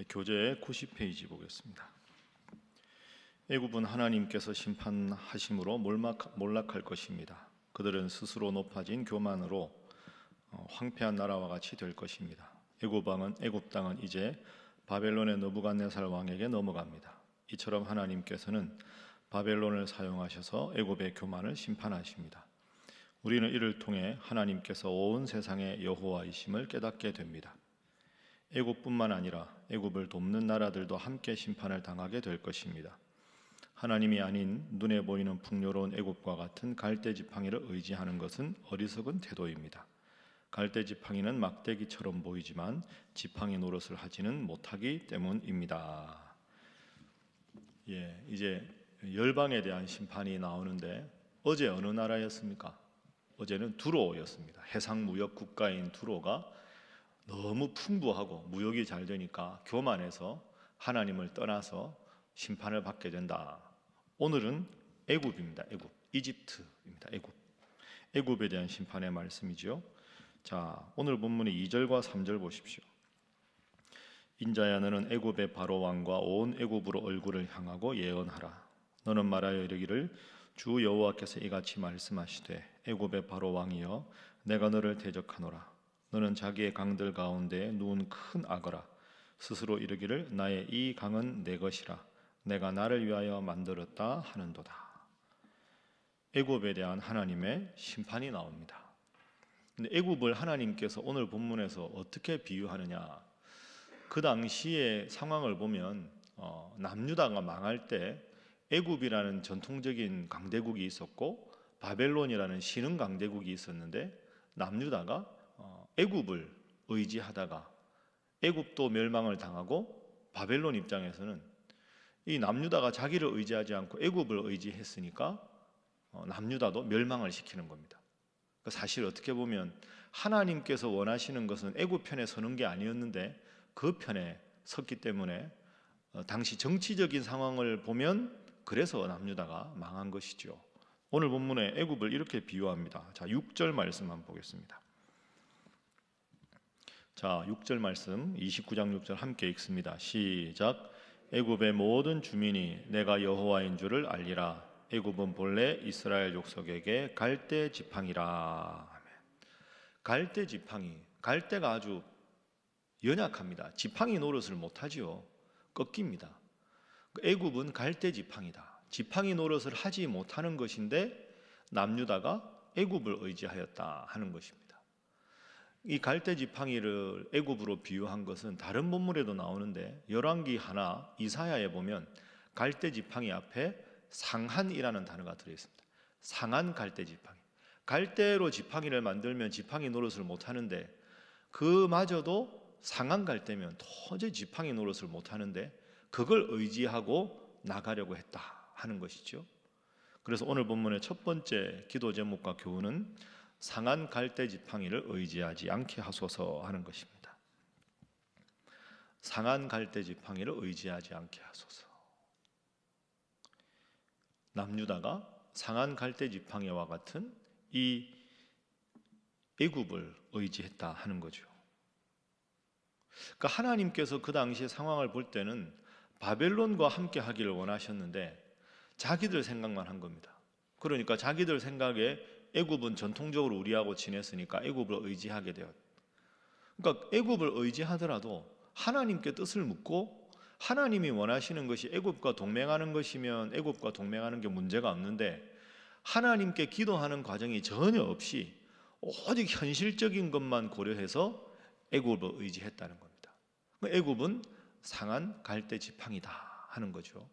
교재 90페이지 보겠습니다. 애굽은 하나님께서 심판하심으로 몰락할 것입니다. 그들은 스스로 높아진 교만으로 황폐한 나라와 같이 될 것입니다. 애굽 땅은 이제 바벨론의 느부갓네살 왕에게 넘어갑니다. 이처럼 하나님께서는 바벨론을 사용하셔서 애굽의 교만을 심판하십니다. 우리는 이를 통해 하나님께서 온 세상의 여호와이심을 깨닫게 됩니다. 애굽뿐만 아니라 애굽을 돕는 나라들도 함께 심판을 당하게 될 것입니다. 하나님이 아닌 눈에 보이는 풍요로운 애굽과 같은 갈대 지팡이를 의지하는 것은 어리석은 태도입니다. 갈대 지팡이는 막대기처럼 보이지만 지팡이 노릇을 하지는 못하기 때문입니다. 이제 열방에 대한 심판이 나오는데 어제 어느 나라였습니까? 어제는 두로였습니다. 해상무역 국가인 두로가 너무 풍부하고 무역이 잘 되니까 교만해서 하나님을 떠나서 심판을 받게 된다. 오늘은 애굽입니다. 이집트입니다. 애굽에 대한 심판의 말씀이죠. 자, 오늘 본문의 2절과 3절 보십시오. 인자야, 너는 애굽의 바로 왕과 온 애굽으로 얼굴을 향하고 예언하라. 너는 말하여 이르기를 주 여호와께서 이같이 말씀하시되 애굽의 바로 왕이여, 내가 너를 대적하노라. 너는 자기의 강들 가운데 누운 큰 악어라. 스스로 이르기를 나의 이 강은 내 것이라. 내가 나를 위하여 만들었다 하는도다. 애굽에 대한 하나님의 심판이 나옵니다. 근데 애굽을 하나님께서 오늘 본문에서 어떻게 비유하느냐? 그 당시의 상황을 보면 남유다가 망할 때 애굽이라는 전통적인 강대국이 있었고 바벨론이라는 신흥 강대국이 있었는데 남유다가 애굽을 의지하다가 애굽도 멸망을 당하고 바벨론 입장에서는 이 남유다가 자기를 의지하지 않고 애굽을 의지했으니까 남유다도 멸망을 시키는 겁니다. 사실 어떻게 보면 하나님께서 원하시는 것은 애굽 편에 서는 게 아니었는데 그 편에 섰기 때문에 당시 정치적인 상황을 보면 그래서 남유다가 망한 것이죠. 오늘 본문에 애굽을 이렇게 비유합니다. 자, 6절 말씀 한번 보겠습니다. 자, 6절 말씀 29장 6절 함께 읽습니다. 시작. 애굽의 모든 주민이 내가 여호와인 줄을 알리라. 애굽은 본래 이스라엘 족속에게 갈대 지팡이라. 갈대 지팡이, 갈대가 아주 연약합니다. 지팡이 노릇을 못하지요. 꺾입니다. 애굽은 갈대 지팡이다. 지팡이 노릇을 하지 못하는 것인데 남유다가 애굽을 의지하였다 하는 것입니다. 이 갈대 지팡이를 애굽으로 비유한 것은 다른 본문에도 나오는데 열왕기 하나 이사야에 보면 갈대 지팡이 앞에 상한이라는 단어가 들어있습니다. 상한 갈대 지팡이. 갈대로 지팡이를 만들면 지팡이 노릇을 못하는데 그마저도 상한 갈대면 도저히 지팡이 노릇을 못하는데 그걸 의지하고 나가려고 했다 하는 것이죠. 그래서 오늘 본문의 첫 번째 기도 제목과 교훈은 상한 갈대 지팡이를 의지하지 않게 하소서 하는 것입니다. 상한 갈대 지팡이를 의지하지 않게 하소서. 남유다가 상한 갈대 지팡이와 같은 이 애굽을 의지했다 하는 거죠. 그러니까 하나님께서 그 당시의 상황을 볼 때는 바벨론과 함께 하기를 원하셨는데 자기들 생각만 한 겁니다. 그러니까 자기들 생각에 애굽은 전통적으로 우리하고 지냈으니까 애굽을 의지하게 되었다. 그러니까 애굽을 의지하더라도 하나님께 뜻을 묻고 하나님이 원하시는 것이 애굽과 동맹하는 것이면 애굽과 동맹하는 게 문제가 없는데 하나님께 기도하는 과정이 전혀 없이 오직 현실적인 것만 고려해서 애굽을 의지했다는 겁니다. 애굽은 상한 갈대 지팡이다 하는 거죠.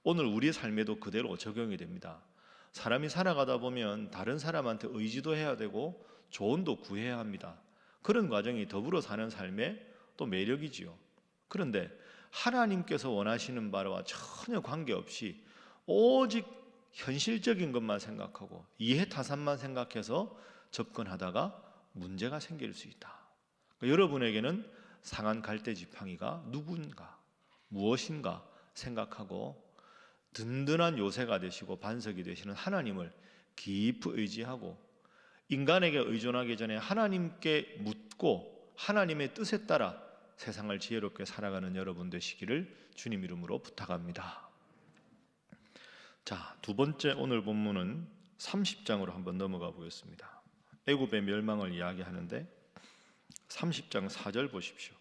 오늘 우리의 삶에도 그대로 적용이 됩니다. 사람이 살아가다 보면 다른 사람한테 의지도 해야 되고 조언도 구해야 합니다. 그런 과정이 더불어 사는 삶의 또 매력이지요. 그런데 하나님께서 원하시는 바와 전혀 관계없이 오직 현실적인 것만 생각하고 이해타산만 생각해서 접근하다가 문제가 생길 수 있다. 그러니까 여러분에게는 상한 갈대 지팡이가 누군가, 무엇인가 생각하고 든든한 요새가 되시고 반석이 되시는 하나님을 깊이 의지하고 인간에게 의존하기 전에 하나님께 묻고 하나님의 뜻에 따라 세상을 지혜롭게 살아가는 여러분 되시기를 주님 이름으로 부탁합니다. 자, 두 번째 오늘 본문은 30장으로 한번 넘어가 보겠습니다. 애굽의 멸망을 이야기하는데 30장 4절 보십시오.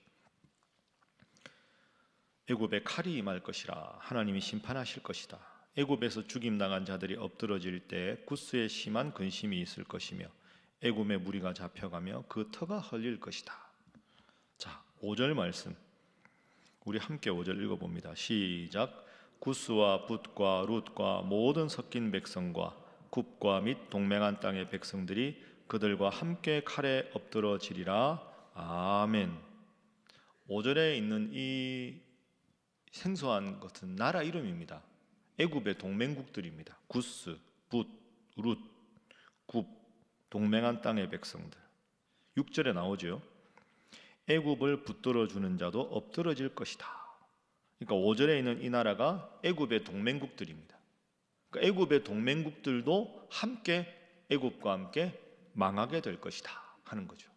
애굽에 칼이 임할 것이라 하나님이 심판하실 것이다. 애굽에서 죽임당한 자들이 엎드러질 때 구스에 심한 근심이 있을 것이며 애굽의 무리가 잡혀가며 그 터가 헐릴 것이다. 자, 5절 말씀 우리 함께 5절 읽어봅니다. 시작. 구스와 붓과 룻과 모든 섞인 백성과 굽과 및 동맹한 땅의 백성들이 그들과 함께 칼에 엎드러지리라. 아멘. 5절에 있는 이 생소한 것은 나라 이름입니다. 애굽의 동맹국들입니다. 구스, 붓, 룻, 굽, 동맹한 땅의 백성들. 6절에 나오죠. 애굽을 붙들어 주는 자도 엎드러질 것이다. 그러니까 5절에 있는 이 나라가 애굽의 동맹국들입니다. 그러니까 애굽의 동맹국들도 함께 애굽과 함께 망하게 될 것이다 하는 거죠.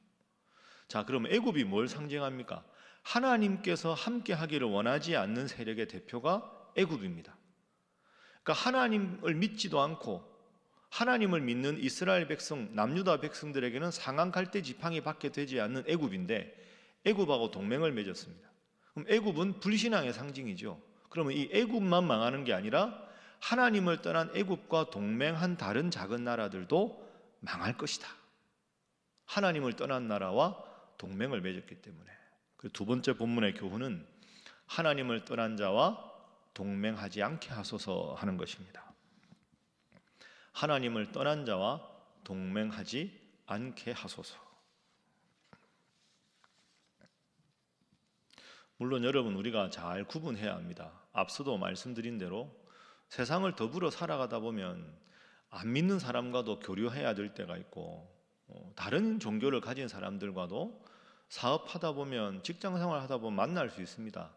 자, 그럼 애굽이 뭘 상징합니까? 하나님께서 함께 하기를 원하지 않는 세력의 대표가 애굽입니다. 그러니까 하나님을 믿지도 않고 하나님을 믿는 이스라엘 백성, 남유다 백성들에게는 상한 갈대 지팡이 밖에 되지 않는 애굽인데 애굽하고 동맹을 맺었습니다. 그럼 애굽은 불신앙의 상징이죠. 그러면 이 애굽만 망하는 게 아니라 하나님을 떠난 애굽과 동맹한 다른 작은 나라들도 망할 것이다. 하나님을 떠난 나라와 동맹을 맺었기 때문에. 두 번째 본문의 교훈은 하나님을 떠난 자와 동맹하지 않게 하소서 하는 것입니다. 하나님을 떠난 자와 동맹하지 않게 하소서. 물론 여러분 우리가 잘 구분해야 합니다. 앞서도 말씀드린 대로 세상을 더불어 살아가다 보면 안 믿는 사람과도 교류해야 될 때가 있고 다른 종교를 가진 사람들과도 사업하다 보면 직장생활 하다 보면 만날 수 있습니다.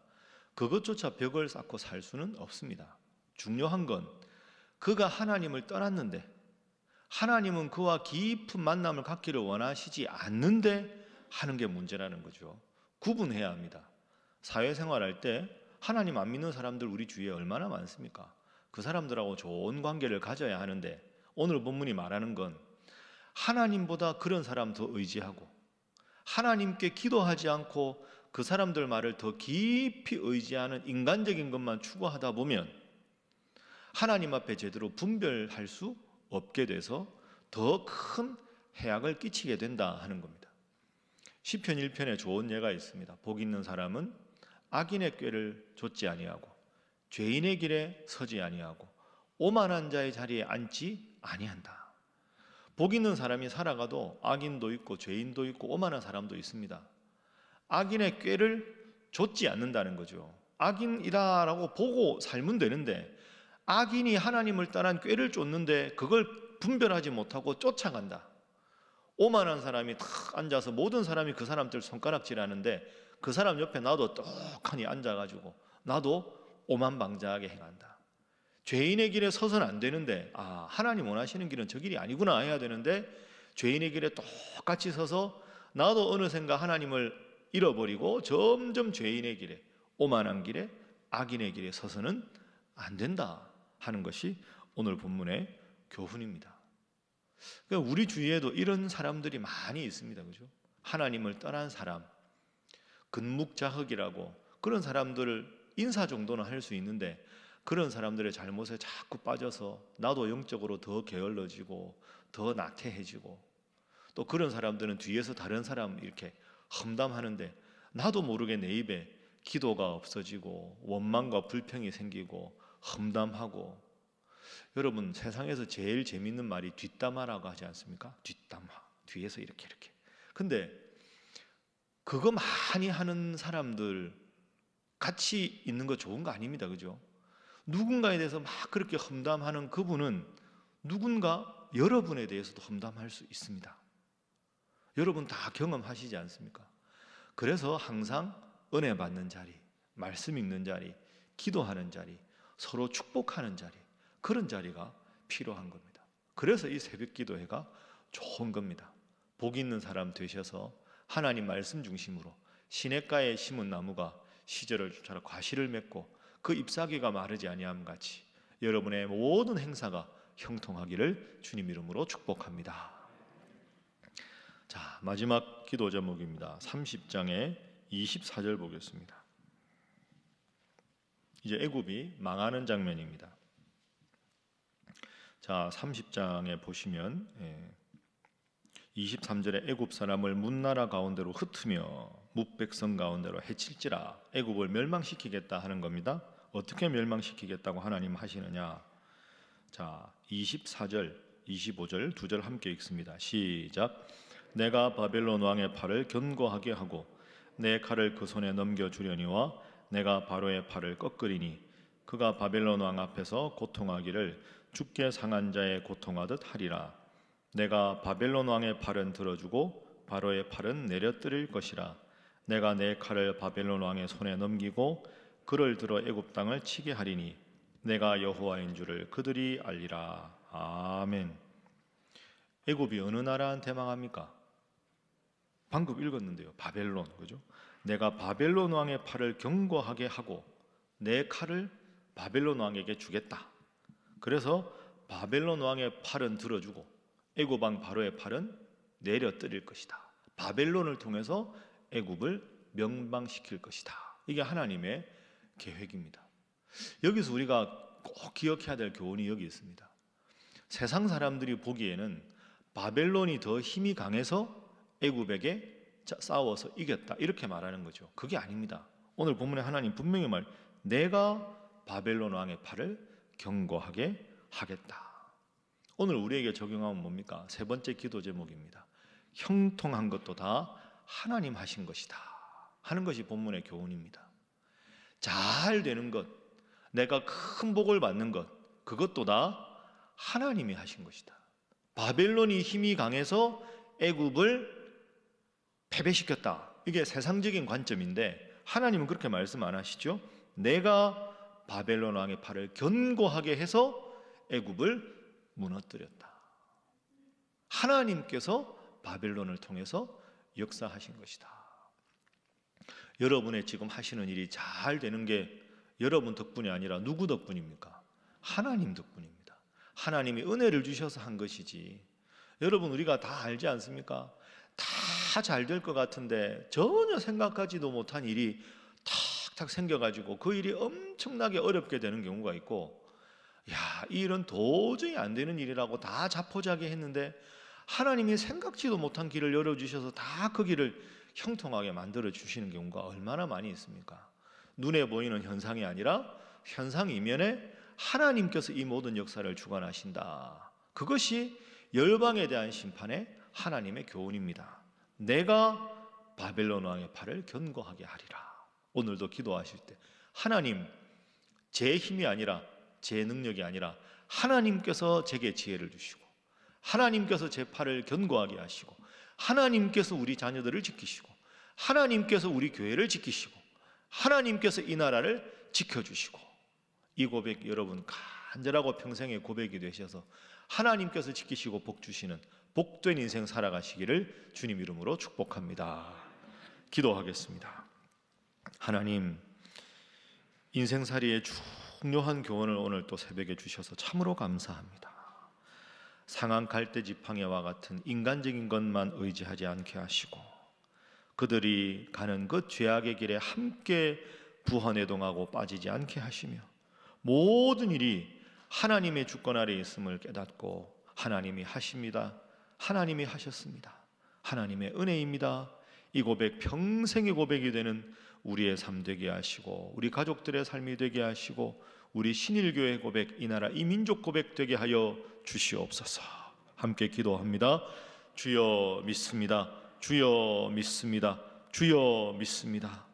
그것조차 벽을 쌓고 살 수는 없습니다. 중요한 건 그가 하나님을 떠났는데 하나님은 그와 깊은 만남을 갖기를 원하시지 않는데 하는 게 문제라는 거죠. 구분해야 합니다. 사회생활할 때 하나님 안 믿는 사람들 우리 주위에 얼마나 많습니까? 그 사람들하고 좋은 관계를 가져야 하는데 오늘 본문이 말하는 건 하나님보다 그런 사람 더 의지하고 하나님께 기도하지 않고 그 사람들 말을 더 깊이 의지하는 인간적인 것만 추구하다 보면 하나님 앞에 제대로 분별할 수 없게 돼서 더 큰 해악을 끼치게 된다 하는 겁니다. 시편 1편에 좋은 예가 있습니다. 복 있는 사람은 악인의 꾀를 좇지 아니하고 죄인의 길에 서지 아니하고 오만한 자의 자리에 앉지 아니한다. 복 있는 사람이 살아가도 악인도 있고 죄인도 있고 오만한 사람도 있습니다. 악인의 꾀를 좇지 않는다는 거죠. 악인이다라고 보고 살면 되는데 악인이 하나님을 떠난 꾀를 쫓는데 그걸 분별하지 못하고 쫓아간다. 오만한 사람이 탁 앉아서 모든 사람이 그 사람들 손가락질하는데 그 사람 옆에 나도 떡하니 앉아가지고 나도 오만방자하게 행한다. 죄인의 길에 서서는 안 되는데 하나님 원하시는 길은 저 길이 아니구나 해야 되는데 죄인의 길에 똑같이 서서 나도 어느샌가 하나님을 잃어버리고 점점 죄인의 길에 오만한 길에 악인의 길에 서서는 안 된다 하는 것이 오늘 본문의 교훈입니다. 그러니까 우리 주위에도 이런 사람들이 많이 있습니다. 그죠? 하나님을 떠난 사람, 근묵자흑이라고 그런 사람들을 인사 정도는 할 수 있는데 그런 사람들의 잘못에 자꾸 빠져서 나도 영적으로 더 게을러지고 더 나태해지고 또 그런 사람들은 뒤에서 다른 사람 이렇게 험담하는데 나도 모르게 내 입에 기도가 없어지고 원망과 불평이 생기고 험담하고. 여러분 세상에서 제일 재밌는 말이 뒷담화라고 하지 않습니까? 뒷담화, 뒤에서 이렇게 근데 그거 많이 하는 사람들 같이 있는 거 좋은 거 아닙니다. 그죠? 누군가에 대해서 막 그렇게 험담하는 그분은 누군가 여러분에 대해서도 험담할 수 있습니다. 여러분 다 경험하시지 않습니까? 그래서 항상 은혜 받는 자리, 말씀 읽는 자리, 기도하는 자리, 서로 축복하는 자리, 그런 자리가 필요한 겁니다. 그래서 이 새벽 기도회가 좋은 겁니다. 복 있는 사람 되셔서 하나님 말씀 중심으로 시냇가에 심은 나무가 시절을 쫓아 과실을 맺고 그 잎사귀가 마르지 아니함 같이 여러분의 모든 행사가 형통하기를 주님 이름으로 축복합니다. 자, 마지막 기도 제목입니다. 30장의 24절 보겠습니다. 이제 애굽이 망하는 장면입니다. 자, 30장에 보시면 23절에 애굽 사람을 문나라 가운데로 흩으며 뭇백성 가운데로 해칠지라. 애굽을 멸망시키겠다 하는 겁니다. 어떻게 멸망시키겠다고 하나님 하시느냐? 자, 24절, 25절 두 절 함께 읽습니다. 시작. 내가 바벨론 왕의 팔을 견고하게 하고 내 칼을 그 손에 넘겨주려니와 내가 바로의 팔을 꺾으리니 그가 바벨론 왕 앞에서 고통하기를 죽게 상한 자의 고통하듯 하리라. 내가 바벨론 왕의 팔은 들어주고 바로의 팔은 내려뜨릴 것이라. 내가 내 칼을 바벨론 왕의 손에 넘기고 그를 들어 애굽 땅을 치게 하리니 내가 여호와인 줄을 그들이 알리라. 아멘. 애굽이 어느 나라한테 망합니까? 방금 읽었는데요. 바벨론, 그죠? 내가 바벨론 왕의 팔을 견고하게 하고 내 칼을 바벨론 왕에게 주겠다. 그래서 바벨론 왕의 팔은 들어주고 애굽 왕 바로의 팔은 내려뜨릴 것이다. 바벨론을 통해서 애굽을 멸망시킬 것이다. 이게 하나님의 계획입니다. 여기서 우리가 꼭 기억해야 될 교훈이 여기 있습니다. 세상 사람들이 보기에는 바벨론이 더 힘이 강해서 애굽에게 싸워서 이겼다 이렇게 말하는 거죠. 그게 아닙니다. 오늘 본문에 하나님 분명히 내가 바벨론 왕의 팔을 견고하게 하겠다. 오늘 우리에게 적용하면 뭡니까? 세 번째 기도 제목입니다. 형통한 것도 다 하나님 하신 것이다 하는 것이 본문의 교훈입니다. 잘 되는 것, 내가 큰 복을 받는 것, 그것도 다 하나님이 하신 것이다. 바벨론이 힘이 강해서 애굽을 패배시켰다. 이게 세상적인 관점인데 하나님은 그렇게 말씀 안 하시죠. 내가 바벨론 왕의 팔을 견고하게 해서 애굽을 무너뜨렸다. 하나님께서 바벨론을 통해서 역사하신 것이다. 여러분의 지금 하시는 일이 잘 되는 게 여러분 덕분이 아니라 누구 덕분입니까? 하나님 덕분입니다. 하나님이 은혜를 주셔서 한 것이지. 여러분 우리가 다 알지 않습니까? 다 잘 될 것 같은데 전혀 생각하지도 못한 일이 탁탁 생겨가지고 그 일이 엄청나게 어렵게 되는 경우가 있고, 야, 이 일은 도저히 안 되는 일이라고 다 자포자기 했는데 하나님이 생각지도 못한 길을 열어주셔서 다 그 길을 형통하게 만들어 주시는 경우가 얼마나 많이 있습니까? 눈에 보이는 현상이 아니라 현상 이면에 하나님께서 이 모든 역사를 주관하신다. 그것이 열방에 대한 심판의 하나님의 교훈입니다. 내가 바벨론 왕의 팔을 견고하게 하리라. 오늘도 기도하실 때 하나님, 제 힘이 아니라 제 능력이 아니라 하나님께서 제게 지혜를 주시고 하나님께서 제 팔을 견고하게 하시고 하나님께서 우리 자녀들을 지키시고 하나님께서 우리 교회를 지키시고 하나님께서 이 나라를 지켜주시고, 이 고백 여러분 간절하고 평생의 고백이 되셔서 하나님께서 지키시고 복 주시는 복된 인생 살아가시기를 주님 이름으로 축복합니다. 기도하겠습니다. 하나님, 인생살이의 중요한 교훈을 오늘 또 새벽에 주셔서 참으로 감사합니다. 상한 갈대 지팡이와 같은 인간적인 것만 의지하지 않게 하시고 그들이 가는 그 죄악의 길에 함께 부헌해동하고 빠지지 않게 하시며 모든 일이 하나님의 주권 아래 있음을 깨닫고 하나님이 하십니다. 하나님이 하셨습니다. 하나님의 은혜입니다. 이 고백 평생의 고백이 되는 우리의 삶 되게 하시고 우리 가족들의 삶이 되게 하시고 우리 신일교회 고백, 이 나라 이 민족 고백 되게 하여 주시옵소서. 함께 기도합니다. 주여 믿습니다. 주여 믿습니다. 주여 믿습니다.